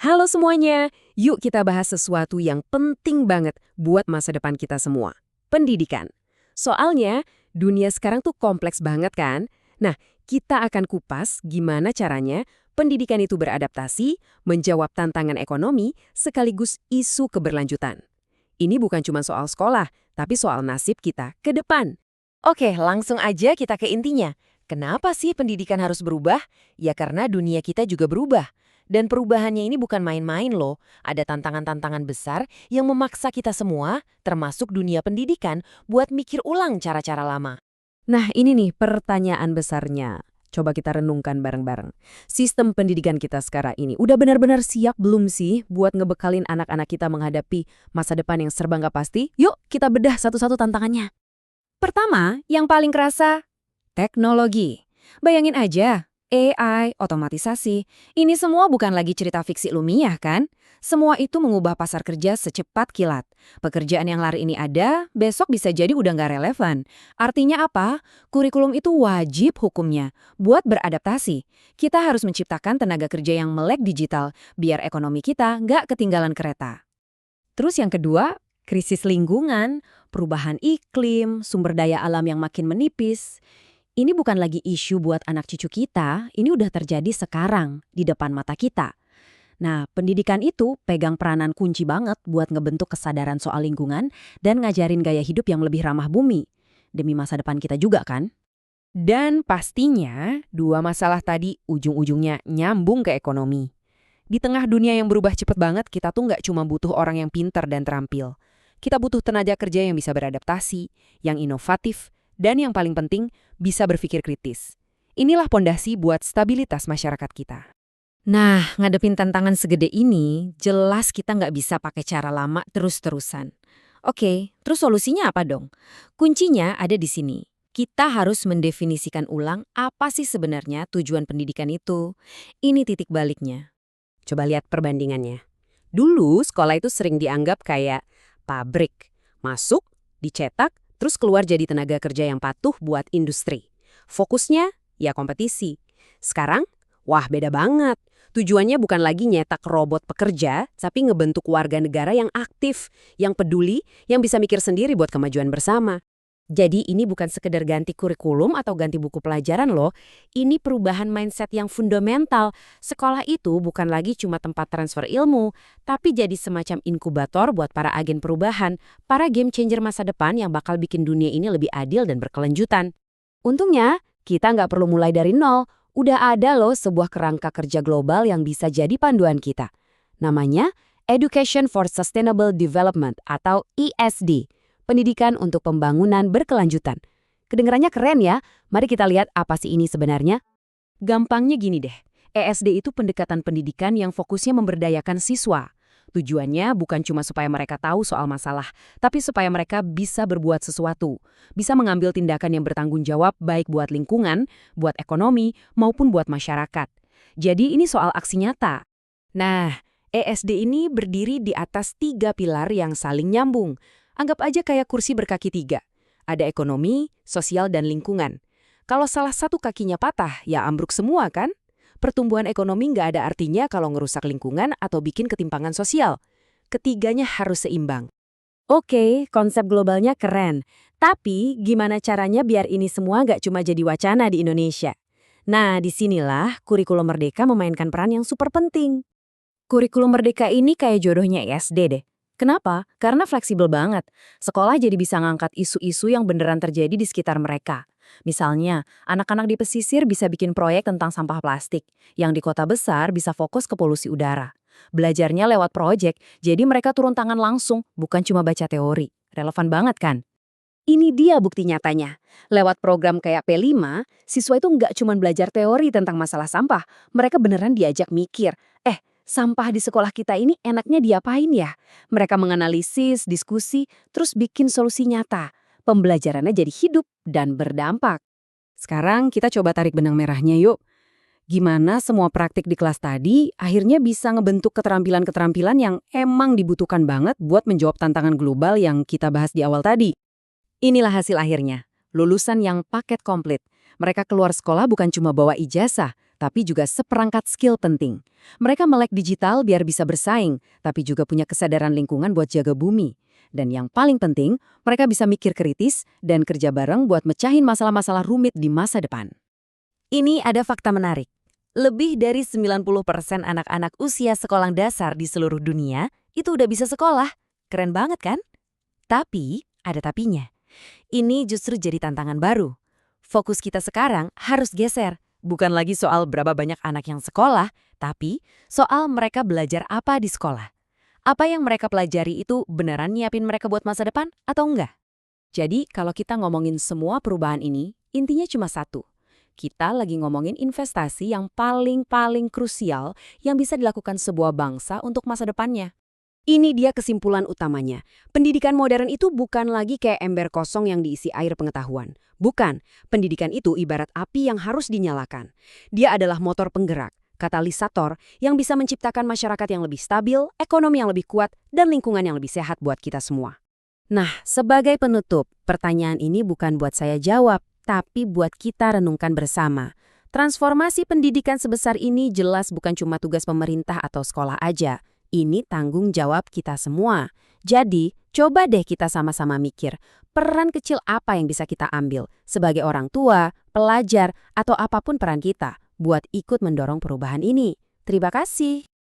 Halo semuanya, yuk kita bahas sesuatu yang penting banget buat masa depan kita semua. Pendidikan. Soalnya, dunia sekarang tuh kompleks banget kan? Nah, kita akan kupas gimana caranya pendidikan itu beradaptasi, menjawab tantangan ekonomi, sekaligus isu keberlanjutan. Ini bukan cuma soal sekolah, tapi soal nasib kita ke depan. Oke, langsung aja kita ke intinya. Kenapa sih pendidikan harus berubah? Ya karena dunia kita juga berubah. Dan perubahannya ini bukan main-main loh. Ada tantangan-tantangan besar yang memaksa kita semua, termasuk dunia pendidikan, buat mikir ulang cara-cara lama. Nah, ini nih pertanyaan besarnya. Coba kita renungkan bareng-bareng. Sistem pendidikan kita sekarang ini udah benar-benar siap belum sih buat ngebekalin anak-anak kita menghadapi masa depan yang serba nggak pasti? Yuk, kita bedah satu-satu tantangannya. Pertama, yang paling kerasa, teknologi. Bayangin aja, AI, otomatisasi, ini semua bukan lagi cerita fiksi ilmiah kan? Semua itu mengubah pasar kerja secepat kilat. Pekerjaan yang lari ini ada, besok bisa jadi udah nggak relevan. Artinya apa? Kurikulum itu wajib hukumnya. Buat beradaptasi, kita harus menciptakan tenaga kerja yang melek digital, biar ekonomi kita nggak ketinggalan kereta. Terus yang kedua, krisis lingkungan, perubahan iklim, sumber daya alam yang makin menipis. Ini bukan lagi isu buat anak cucu kita, ini udah terjadi sekarang, di depan mata kita. Nah, pendidikan itu pegang peranan kunci banget buat ngebentuk kesadaran soal lingkungan dan ngajarin gaya hidup yang lebih ramah bumi. Demi masa depan kita juga kan? Dan pastinya, dua masalah tadi ujung-ujungnya nyambung ke ekonomi. Di tengah dunia yang berubah cepet banget, kita tuh nggak cuma butuh orang yang pintar dan terampil. Kita butuh tenaga kerja yang bisa beradaptasi, yang inovatif, dan yang paling penting, bisa berpikir kritis. Inilah pondasi buat stabilitas masyarakat kita. Nah, ngadepin tantangan segede ini, jelas kita nggak bisa pakai cara lama terus-terusan. Oke, terus solusinya apa dong? Kuncinya ada di sini. Kita harus mendefinisikan ulang apa sih sebenarnya tujuan pendidikan itu. Ini titik baliknya. Coba lihat perbandingannya. Dulu sekolah itu sering dianggap kayak pabrik. Masuk, dicetak, terus keluar jadi tenaga kerja yang patuh buat industri. Fokusnya ya kompetisi. Sekarang, wah beda banget. Tujuannya bukan lagi nyetak robot pekerja, tapi ngebentuk warga negara yang aktif, yang peduli, yang bisa mikir sendiri buat kemajuan bersama. Jadi ini bukan sekedar ganti kurikulum atau ganti buku pelajaran loh, ini perubahan mindset yang fundamental. Sekolah itu bukan lagi cuma tempat transfer ilmu, tapi jadi semacam inkubator buat para agen perubahan, para game changer masa depan yang bakal bikin dunia ini lebih adil dan berkelanjutan. Untungnya, kita nggak perlu mulai dari nol, udah ada loh sebuah kerangka kerja global yang bisa jadi panduan kita. Namanya Education for Sustainable Development atau ESD. Pendidikan untuk pembangunan berkelanjutan. Kedengarannya keren ya, mari kita lihat apa sih ini sebenarnya. Gampangnya gini deh, ESD itu pendekatan pendidikan yang fokusnya memberdayakan siswa. Tujuannya bukan cuma supaya mereka tahu soal masalah, tapi supaya mereka bisa berbuat sesuatu. Bisa mengambil tindakan yang bertanggung jawab baik buat lingkungan, buat ekonomi, maupun buat masyarakat. Jadi ini soal aksi nyata. Nah, ESD ini berdiri di atas 3 pilar yang saling nyambung. Anggap aja kayak kursi berkaki 3. Ada ekonomi, sosial, dan lingkungan. Kalau salah satu kakinya patah, ya ambruk semua kan? Pertumbuhan ekonomi nggak ada artinya kalau ngerusak lingkungan atau bikin ketimpangan sosial. Ketiganya harus seimbang. Oke, konsep globalnya keren. Tapi gimana caranya biar ini semua nggak cuma jadi wacana di Indonesia? Nah, disinilah kurikulum Merdeka memainkan peran yang super penting. Kurikulum Merdeka ini kayak jodohnya ESD deh. Kenapa? Karena fleksibel banget. Sekolah jadi bisa ngangkat isu-isu yang beneran terjadi di sekitar mereka. Misalnya, anak-anak di pesisir bisa bikin proyek tentang sampah plastik, yang di kota besar bisa fokus ke polusi udara. Belajarnya lewat proyek, jadi mereka turun tangan langsung, bukan cuma baca teori. Relevan banget kan? Ini dia bukti nyatanya. Lewat program kayak P5, siswa itu nggak cuma belajar teori tentang masalah sampah, mereka beneran diajak mikir, sampah di sekolah kita ini enaknya diapain ya? Mereka menganalisis, diskusi, terus bikin solusi nyata. Pembelajarannya jadi hidup dan berdampak. Sekarang kita coba tarik benang merahnya yuk. Gimana semua praktik di kelas tadi akhirnya bisa ngebentuk keterampilan-keterampilan yang emang dibutuhkan banget buat menjawab tantangan global yang kita bahas di awal tadi. Inilah hasil akhirnya. Lulusan yang paket komplit. Mereka keluar sekolah bukan cuma bawa ijazah, tapi juga seperangkat skill penting. Mereka melek digital biar bisa bersaing, tapi juga punya kesadaran lingkungan buat jaga bumi. Dan yang paling penting, mereka bisa mikir kritis dan kerja bareng buat mecahin masalah-masalah rumit di masa depan. Ini ada fakta menarik. Lebih dari 90% anak-anak usia sekolah dasar di seluruh dunia itu udah bisa sekolah. Keren banget kan? Tapi, ada tapinya. Ini justru jadi tantangan baru. Fokus kita sekarang harus geser. Bukan lagi soal berapa banyak anak yang sekolah, tapi soal mereka belajar apa di sekolah. Apa yang mereka pelajari itu beneran nyiapin mereka buat masa depan atau enggak? Jadi, kalau kita ngomongin semua perubahan ini, intinya cuma satu. Kita lagi ngomongin investasi yang paling krusial yang bisa dilakukan sebuah bangsa untuk masa depannya. Ini dia kesimpulan utamanya. Pendidikan modern itu bukan lagi kayak ember kosong yang diisi air pengetahuan. Bukan, pendidikan itu ibarat api yang harus dinyalakan. Dia adalah motor penggerak, katalisator yang bisa menciptakan masyarakat yang lebih stabil, ekonomi yang lebih kuat, dan lingkungan yang lebih sehat buat kita semua. Nah, sebagai penutup, pertanyaan ini bukan buat saya jawab, tapi buat kita renungkan bersama. Transformasi pendidikan sebesar ini jelas bukan cuma tugas pemerintah atau sekolah aja. Ini tanggung jawab kita semua. Jadi, coba deh kita sama-sama mikir, peran kecil apa yang bisa kita ambil sebagai orang tua, pelajar, atau apapun peran kita buat ikut mendorong perubahan ini. Terima kasih.